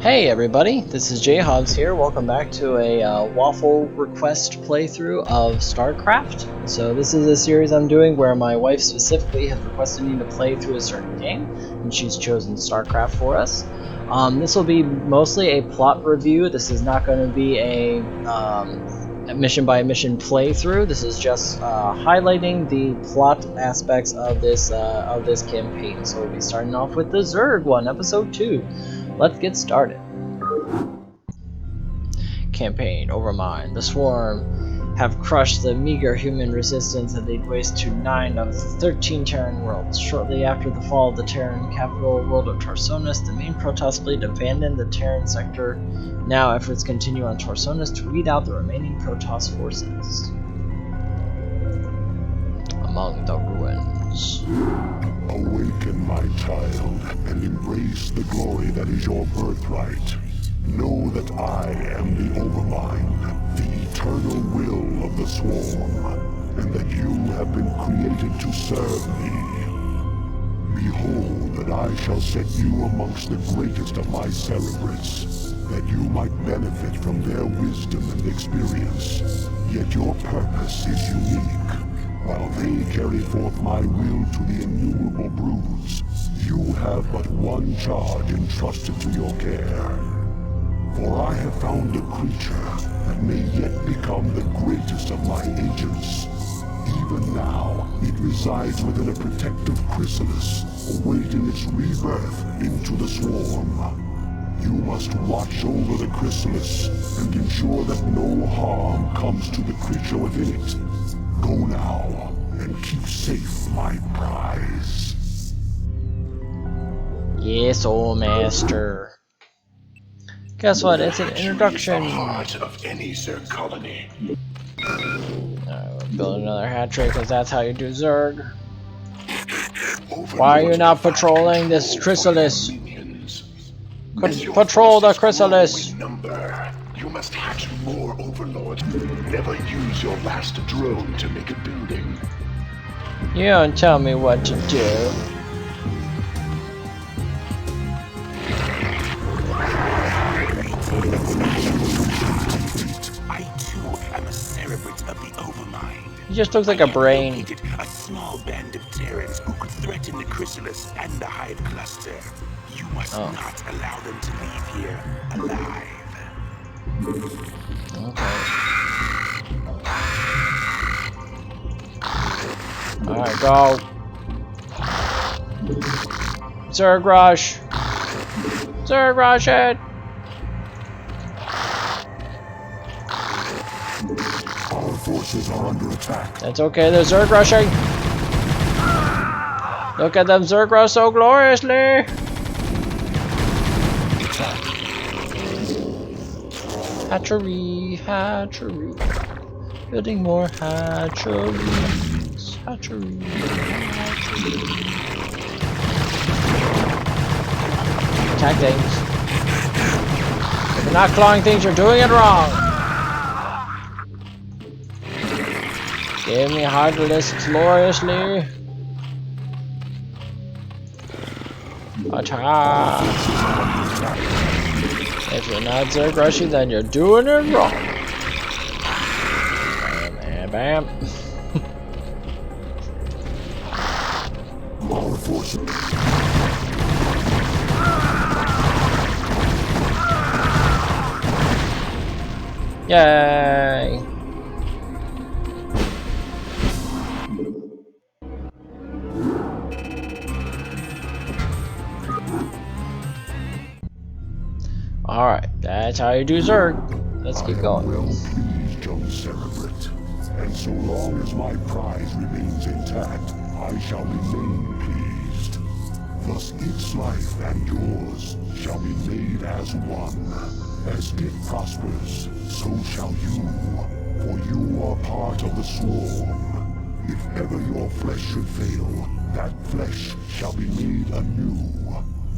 Hey everybody, this is JHaubz here. Welcome back to a Waffle request playthrough of Starcraft. So this is a series I'm doing where my wife specifically has requested me to play through a certain game, and she's chosen Starcraft for us. This will be mostly a plot review. This is not going to be a mission by mission playthrough. This is just highlighting the plot aspects of this campaign. So we'll be starting off with the Zerg one, episode 2. Let's get started. Campaign Overmind. The Swarm have crushed the meager human resistance and laid waste to 9 of 13 Terran worlds. Shortly after the fall of the Terran capital world of Tarsonis, the main Protoss fleet abandoned the Terran sector. Now efforts continue on Tarsonis to weed out the remaining Protoss forces. Among the ruins. Awaken, my child, and embrace the glory that is your birthright. Know that I am the Overmind, the eternal will of the Swarm, and that you have been created to serve me. Behold that I shall set you amongst the greatest of my Cerebrates, that you might benefit from their wisdom and experience. Yet your purpose is unique. While they carry forth my will to the innumerable broods, you have but one charge entrusted to your care. For I have found a creature that may yet become the greatest of my agents. Even now, it resides within a protective chrysalis, awaiting its rebirth into the swarm. You must watch over the chrysalis and ensure that no harm comes to the creature within it. Go now, and keep safe my prize. Yes, old master. Guess what? It's an introduction. The heart of any Zerg colony. We'll build another hatchery because that's how you do Zerg. Why are you not patrolling this chrysalis? Patrol the chrysalis. You must hatch more overlords. Never use your last drone to make a building. You don't tell me what to do. I too am a Cerebrate of the Overmind. He just looks like a brain. A small band of Terrans who could threaten the chrysalis and the hive cluster. You must not allow them to leave here alive. Okay. Alright, go. Zerg rush. Zerg rush it. Our forces are under attack. That's okay, they're Zerg rushing. Look at them Zerg rush so gloriously. Hatchery, hatchery. Building more hatcheries. Hatchery, hatchery. Attack things. If you're not clawing things, you're doing it wrong. Give me heartless gloriously. Attack. If you're not Zerg rushing, then you're doing it wrong. Bam, bam, bam. Our forces. Yay! Alright, that's how you do Zerg. Let's keep going. Well pleased, young Cerebrate. And so long as my prize remains intact, I shall remain pleased. Thus its life and yours shall be made as one. As it prospers, so shall you. For you are part of the swarm. If ever your flesh should fail, that flesh shall be made anew.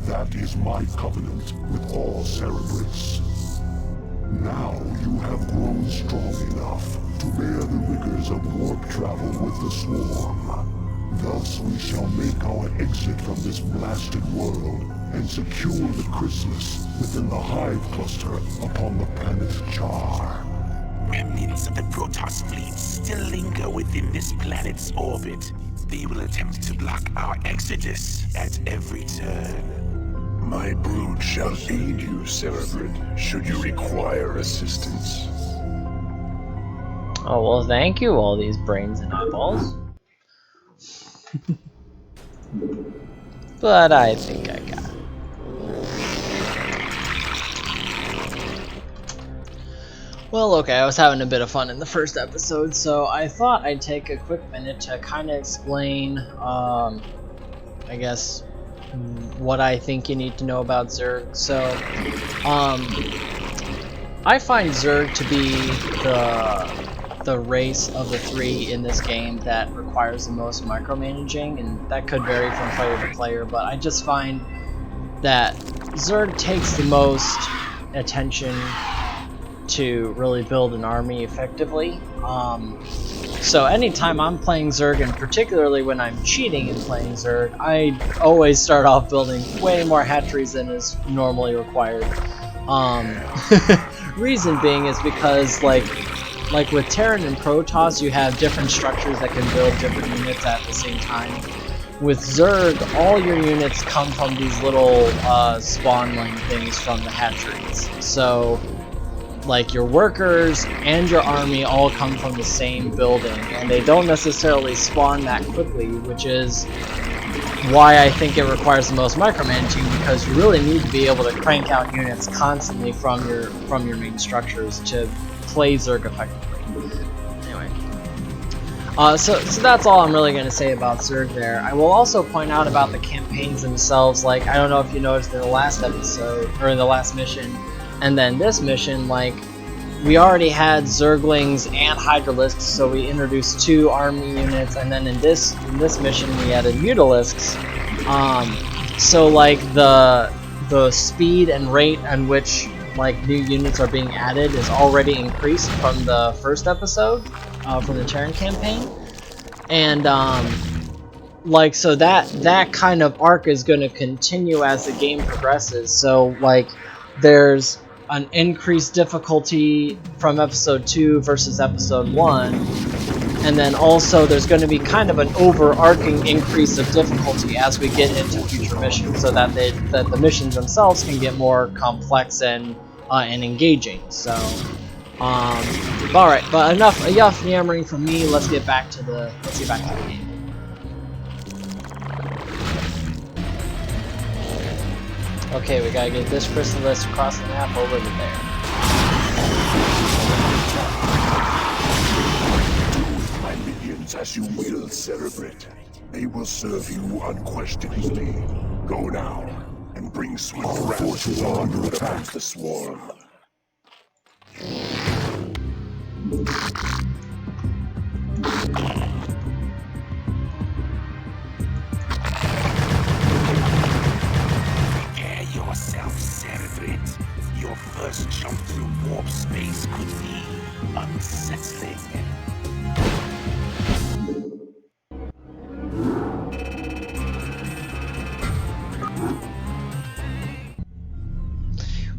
That is my covenant with all Cerebrates. Now you have grown strong enough to bear the rigors of warp travel with the swarm. Thus we shall make our exit from this blasted world and secure the chrysalis within the hive cluster upon the planet Char. Remnants of the Protoss fleet still linger within this planet's orbit. They will attempt to block our exodus at every turn. My brood shall aid you, Cerebrid, should you require assistance. Oh, well, thank you, all these brains and eyeballs. But I think I got it. Well, okay, I was having a bit of fun in the first episode, so I thought I'd take a quick minute to kind of explain, I guess, what I think you need to know about Zerg. So, I find Zerg to be the race of the three in this game that requires the most micromanaging, and that could vary from player to player, but I just find that Zerg takes the most attention to really build an army effectively. So anytime I'm playing Zerg, and particularly when I'm cheating and playing Zerg, I always start off building way more hatcheries than is normally required. Reason being is because like with Terran and Protoss, you have different structures that can build different units at the same time. With Zerg, all your units come from these little spawnling things from the hatcheries. So like your workers and your army all come from the same building, and they don't necessarily spawn that quickly, which is why I think it requires the most micromanaging, because you really need to be able to crank out units constantly from your main structures to play Zerg effectively. Anyway, so that's all I'm really going to say about Zerg there. I will also point out about the campaigns themselves. Like, I don't know if you noticed in the last episode, or in the last mission, and then this mission, like, we already had Zerglings and Hydralisks, so we introduced 2 army units, and then in this mission we added Mutalisks. So like the speed and rate at which like new units are being added is already increased from the first episode, from the Terran campaign, and like, so that kind of arc is going to continue as the game progresses. So like there's an increased difficulty from episode 2 versus episode 1, and then also there's going to be kind of an overarching increase of difficulty as we get into future missions, so that the missions themselves can get more complex and engaging. So, all right, but enough yammering from me. Let's get back to the game. Okay, we gotta get this chrysalis across the map over to there. Do with my minions as you will, Cerebrid. They will serve you unquestioningly. Go now, and bring swift forces on to attack the swarm. Yourself, Cerebrid. Your first jump through warp space could be unsettling.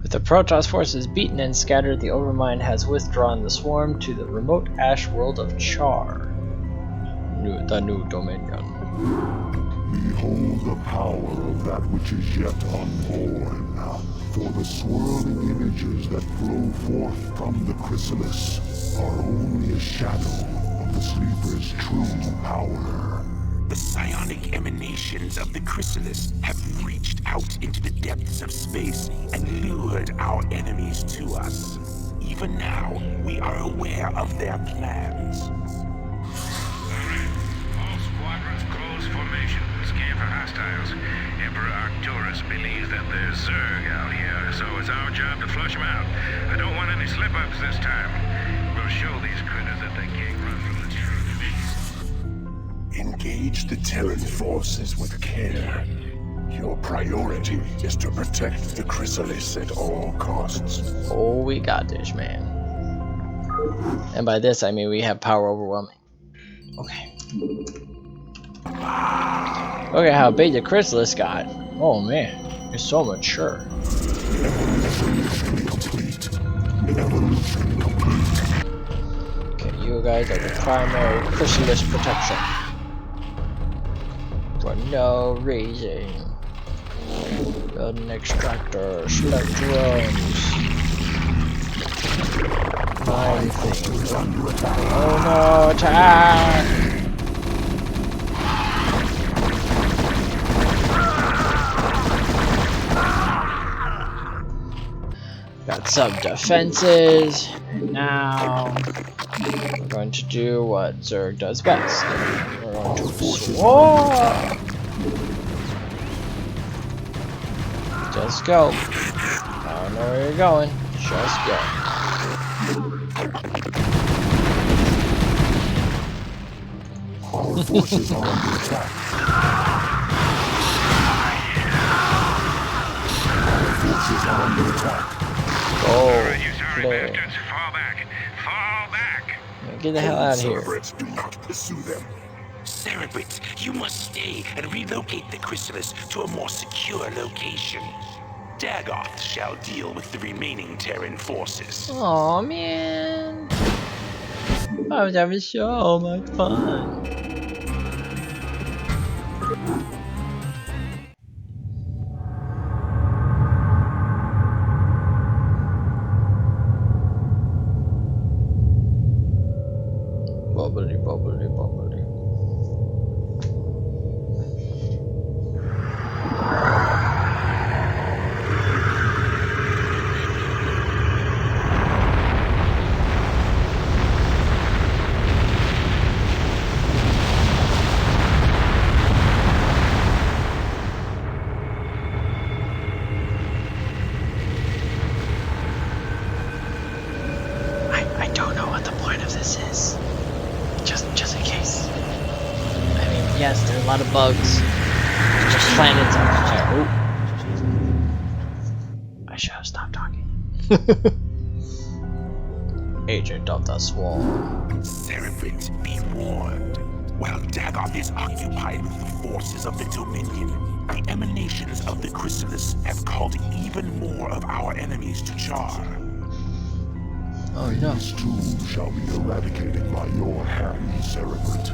With the Protoss forces beaten and scattered, the Overmind has withdrawn the swarm to the remote ash world of Char, the new Dominion. Behold the power of that which is yet unborn. For the swirling images that flow forth from the chrysalis are only a shadow of the sleeper's true power. The psionic emanations of the chrysalis have reached out into the depths of space and lured our enemies to us. Even now, we are aware of their plans. All squadrons close formation. Scan for hostiles. Emperor Arcturus believes that there's Zerg out here, so it's our job to flush them out. I don't want any slip-ups this time. We'll show these critters that they can't run from the truth. Engage the Terran forces with care. Your priority is to protect the chrysalis at all costs. Oh, we got this, man. And by this, I mean we have power overwhelming. Okay. Look at how big the chrysalis got. Oh, man. You're so mature. Evolution complete. Evolution complete. Okay, you guys are the primary chrysalis protection. For no reason. Build an extractor, select drones. Mine things. Oh no, attack! Got some defenses, and now we're going to do what Zerg does best. We're going to swarm! Just go. I don't know where you're going. Just go. Our forces are under attack. Our forces are under attack. Go. You sorry Play. bastards, fall back. Fall back. Get the hell out of here. Cerberus, do not pursue them. Cerebrate, you must stay and relocate the chrysalis to a more secure location. Dagoth shall deal with the remaining Terran forces. Aw, man. I was having so much fun. Bubbly, bubbly, bubbly. I don't know what the point of this is. Just in case. I mean, yes, there are a lot of bugs. Just planets on fire. I should have stopped talking. Agent of the Swarm. Cerebrate, be warned. While Dagoth is occupied with the forces of the Dominion, the emanations of the chrysalis have called even more of our enemies to jar. Oh no. These too shall be eradicated by your hand, Cerebrate.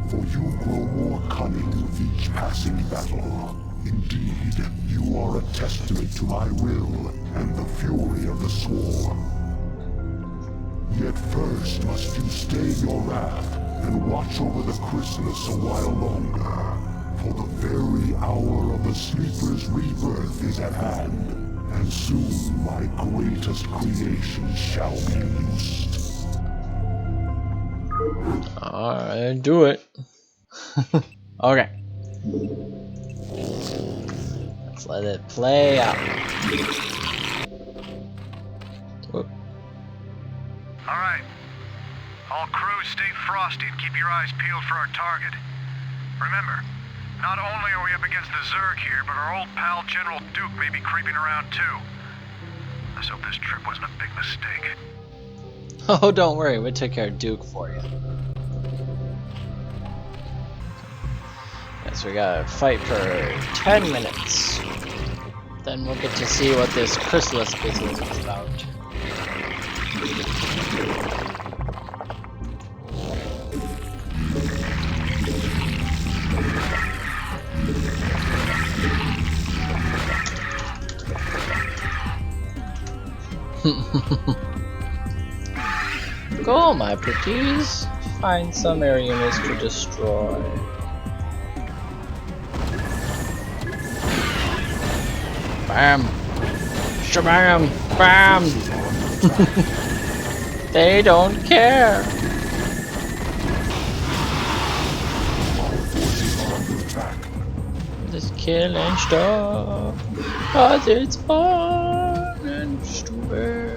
For you grow more cunning with each passing battle. Indeed, you are a testament to my will and the fury of the Swarm. Yet first must you stay your wrath and watch over the chrysalis a while longer. For the very hour of the Sleeper's rebirth is at hand. And soon my greatest creation shall be loosed. Alright, do it. Okay. Let's let it play out. Whoop. Alright. All crews stay frosty and keep your eyes peeled for our target. Remember, not only are we up against the Zerg here, but our old pal General Duke may be creeping around too. Let's hope this trip wasn't a big mistake. Oh, don't worry, we took care of Duke for you. Yes, we gotta fight for 10 minutes. Then we'll get to see what this chrysalis business is about. Go, my pretties. Find some air units to destroy. Bam! Shabam! Bam! They don't care. Just killing stuff, 'cause it's fun and stupid.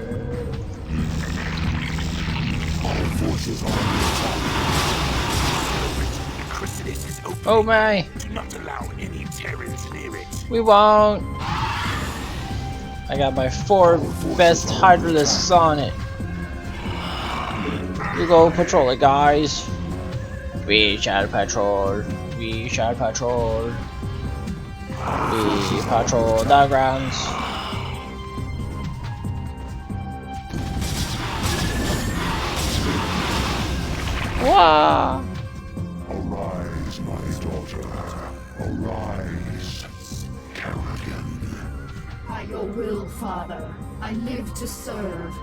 Oh my! Do not allow any Terrans near it. We won't. I got my 4 best hydralisks on it. You go patrol it, guys. We shall patrol. We shall patrol. We patrol diagrams. Wow! Arise, my daughter. Arise, Kerrigan. By your will, Father, I live to serve.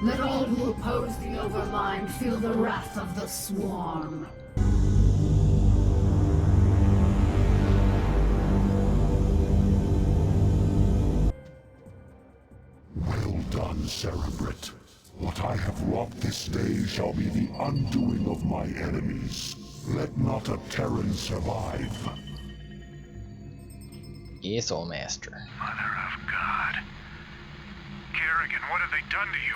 Let all who oppose the Overmind feel the wrath of the Swarm. Well done, Cerebrate. What I have wrought this day shall be the undoing of my enemies. Let not a Terran survive. Yes, old master. Mother of God. Kerrigan, what have they done to you?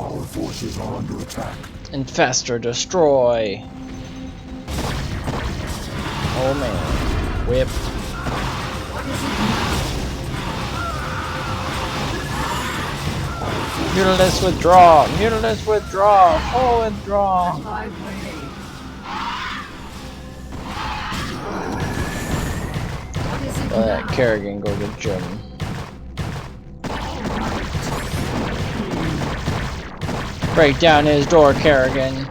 Our forces are under attack. Infest or destroy. Oh man. Whip. Mutilates withdraw! Mutilates withdraw! Oh, withdraw! My way. What is it Let now? Kerrigan go to gym. Break down his door, Kerrigan.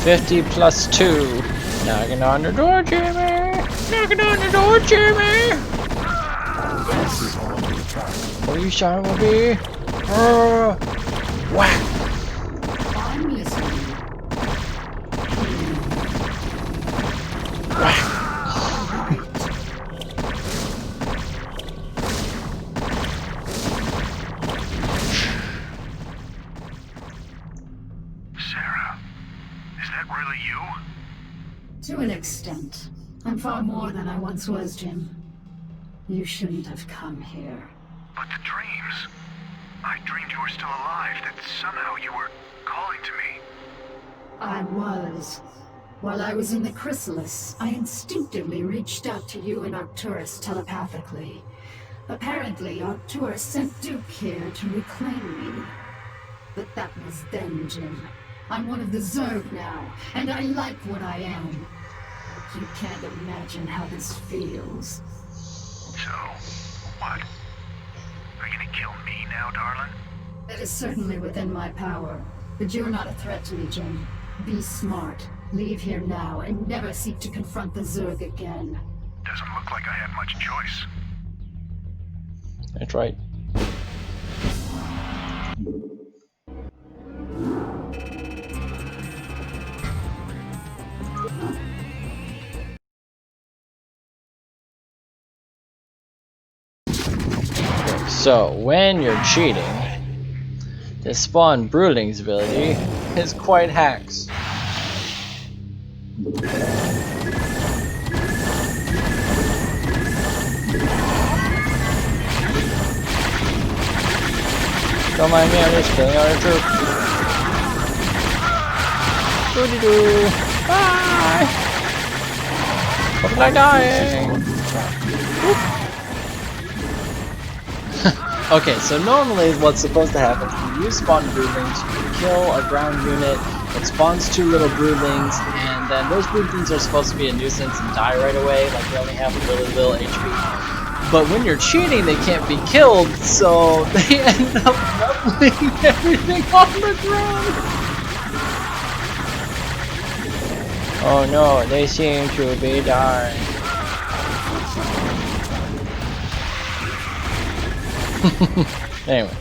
$50 plus 2. Knocking on the door, Jimmy! Knocking on the door, Jimmy! Oh, you son of a bee! Whack! I'm listening. Sarah, is that really you? To an extent. I'm far more than I once was, Jim. You shouldn't have come here. But the dreams. I dreamed you were still alive, that somehow you were calling to me. I was. While I was in the chrysalis, I instinctively reached out to you and Arcturus telepathically. Apparently, Arcturus sent Duke here to reclaim me. But that was then, Jim. I'm one of the Zerg now, and I like what I am. You can't imagine how this feels. So, what? Are you gonna kill me now, darling? That is certainly within my power. But you're not a threat to me, Jim. Be smart. Leave here now, and never seek to confront the Zerg again. Doesn't look like I had much choice. That's right. So, when you're cheating, the spawn brooding's ability is quite hacks. Don't mind me, I'm just killing all your troops. Doo-doo-doo. Bye! Hope I'm not dying! Okay, so normally what's supposed to happen is you use spawn broodlings, you kill a ground unit, it spawns 2 little broodlings, and then those broodlings are supposed to be a nuisance and die right away, like they only have a really little HP. But when you're cheating, they can't be killed, so they end up leveling everything on the ground! Oh no, they seem to be dying. Anyway.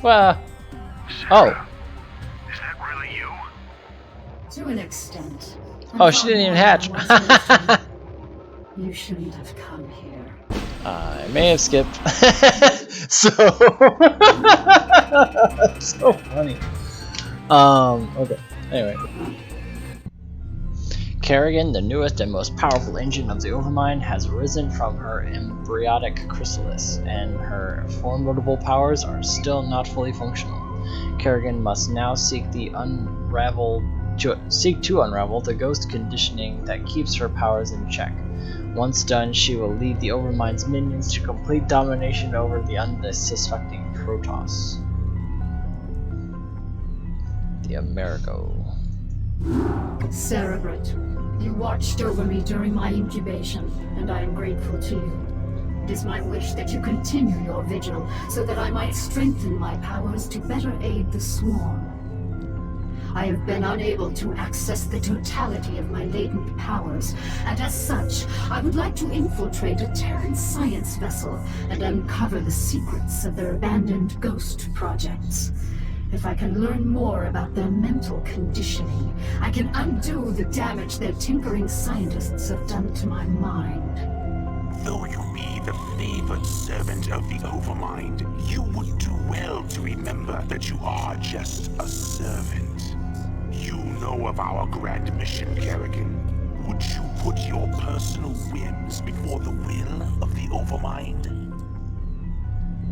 Well. Oh. Is that really you? To an extent. Oh, she didn't even hatch. You shouldn't have come here. I may have skipped. So. So funny. Okay. Anyway. Kerrigan, the newest and most powerful engine of the Overmind, has arisen from her embryonic chrysalis, and her formidable powers are still not fully functional. Kerrigan must now seek to unravel the ghost conditioning that keeps her powers in check. Once done, she will lead the Overmind's minions to complete domination over the unsuspecting Protoss. The Amerigo. Cerebrate, you watched over me during my incubation, and I am grateful to you. It is my wish that you continue your vigil, so that I might strengthen my powers to better aid the Swarm. I have been unable to access the totality of my latent powers, and as such, I would like to infiltrate a Terran science vessel and uncover the secrets of their abandoned ghost projects. If I can learn more about their mental conditioning, I can undo the damage their tinkering scientists have done to my mind. Though you be the favored servant of the Overmind, you would do well to remember that you are just a servant. You know of our grand mission, Kerrigan. Would you put your personal whims before the will of the Overmind?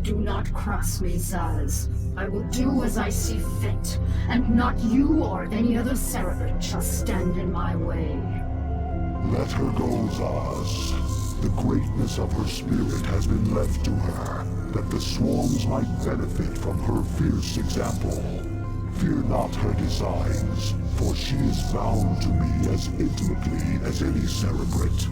Do not cross me, Zaz. I will do as I see fit, and not you or any other Cerebrate shall stand in my way. Let her go, Zaz. The greatness of her spirit has been left to her, that the swarms might benefit from her fierce example. Fear not her designs, for she is bound to me as intimately as any Cerebrate.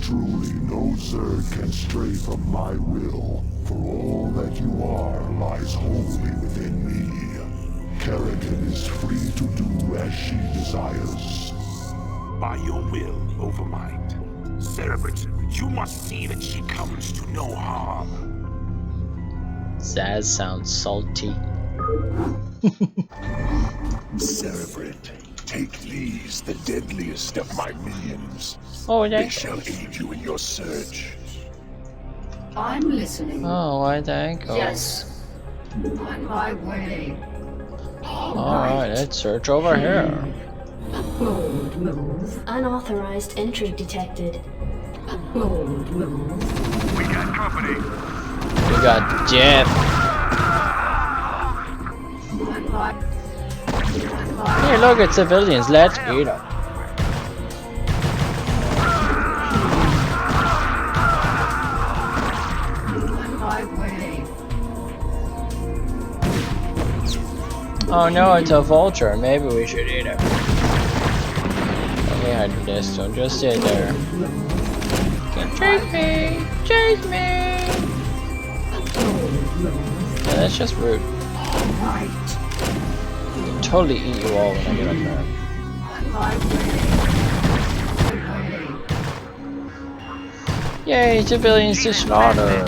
Truly, no Zerg can stray from my will, for all that you are lies wholly within me. Kerrigan is free to do as she desires. By your will, Overmind. Cerebrate, you must see that she comes to no harm. Zaz sounds salty. Cerebrate, take these, the deadliest of my minions. Oh, They yeah. shall aid you in your search. I'm listening. Oh, why thank you. Yes. On my way. Alright, let's search over here. Bold move. Unauthorized entry detected. Bold move. We got company. We got Jeff. Hey, look, it's civilians. Let's eat them. Oh no, it's a vulture. Maybe we should eat it. Let me hide this, so just sit there. Can't chase me! Chase me! Yeah, that's just rude. I can totally eat you all when I get up there. Yay, civilians to slaughter!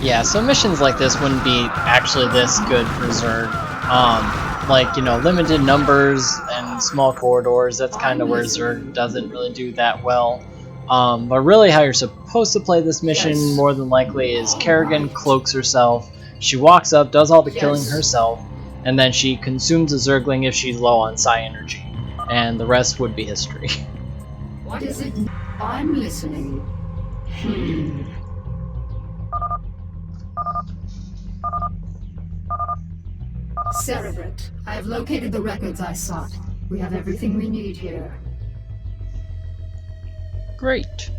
Yeah, so missions like this wouldn't be actually this good for Zerg. Like, you know, limited numbers and small corridors, that's kind of where Zerg doesn't really do that well. But really how you're supposed to play this mission, more than likely, is Kerrigan cloaks herself, she walks up, does all the killing herself, and then she consumes a Zergling if she's low on psi energy. And the rest would be history. What is it? I'm listening. Cerebrate, I have located the records I sought. We have everything we need here. Great.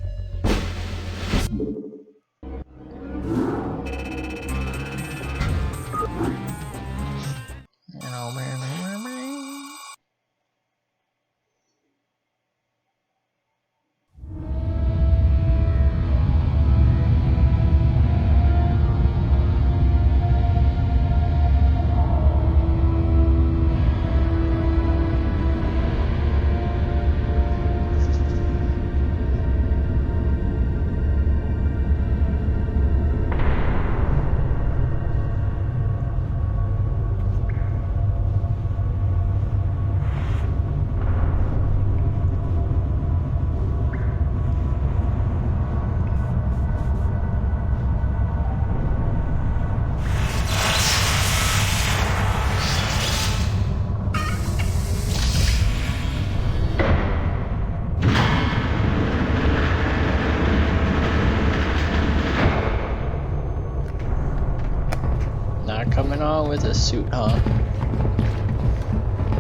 Not coming on with a suit, huh?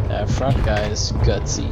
That front guy is gutsy.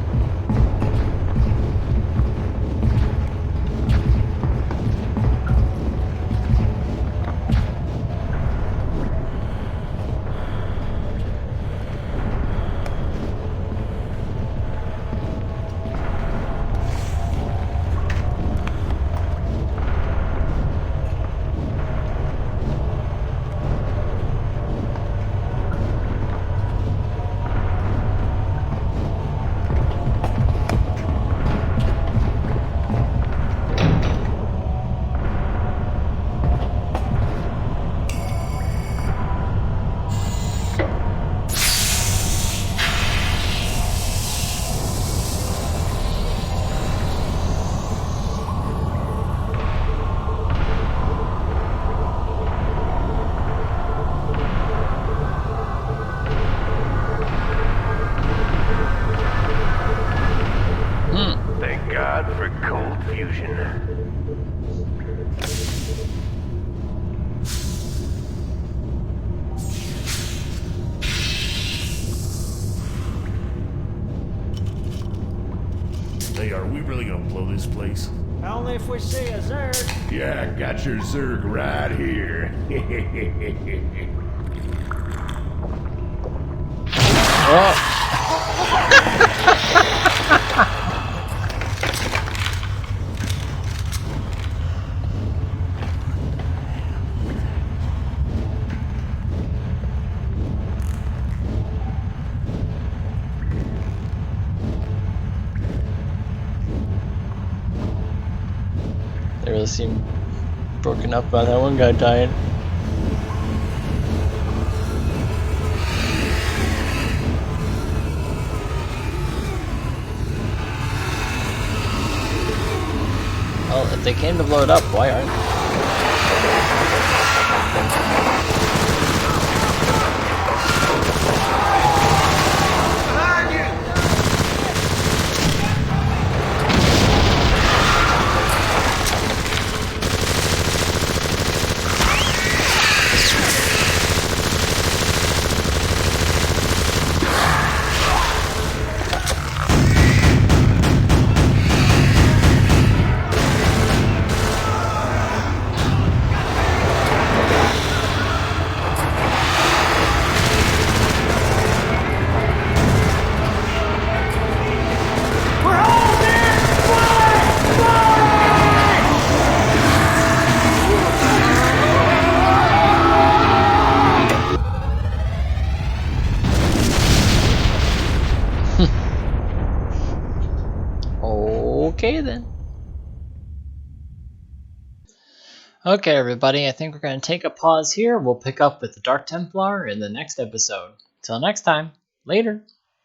Thank God for cold fusion. Hey, are we really gonna blow this place? Only if we see a Zerg. Yeah, got your Zerg right here. They really seem broken up by that one guy dying. Well, if they came to blow it up, why aren't they? Okay then. Okay everybody, I think we're going to take a pause here. We'll pick up with the Dark Templar in the next episode. Till next time, later.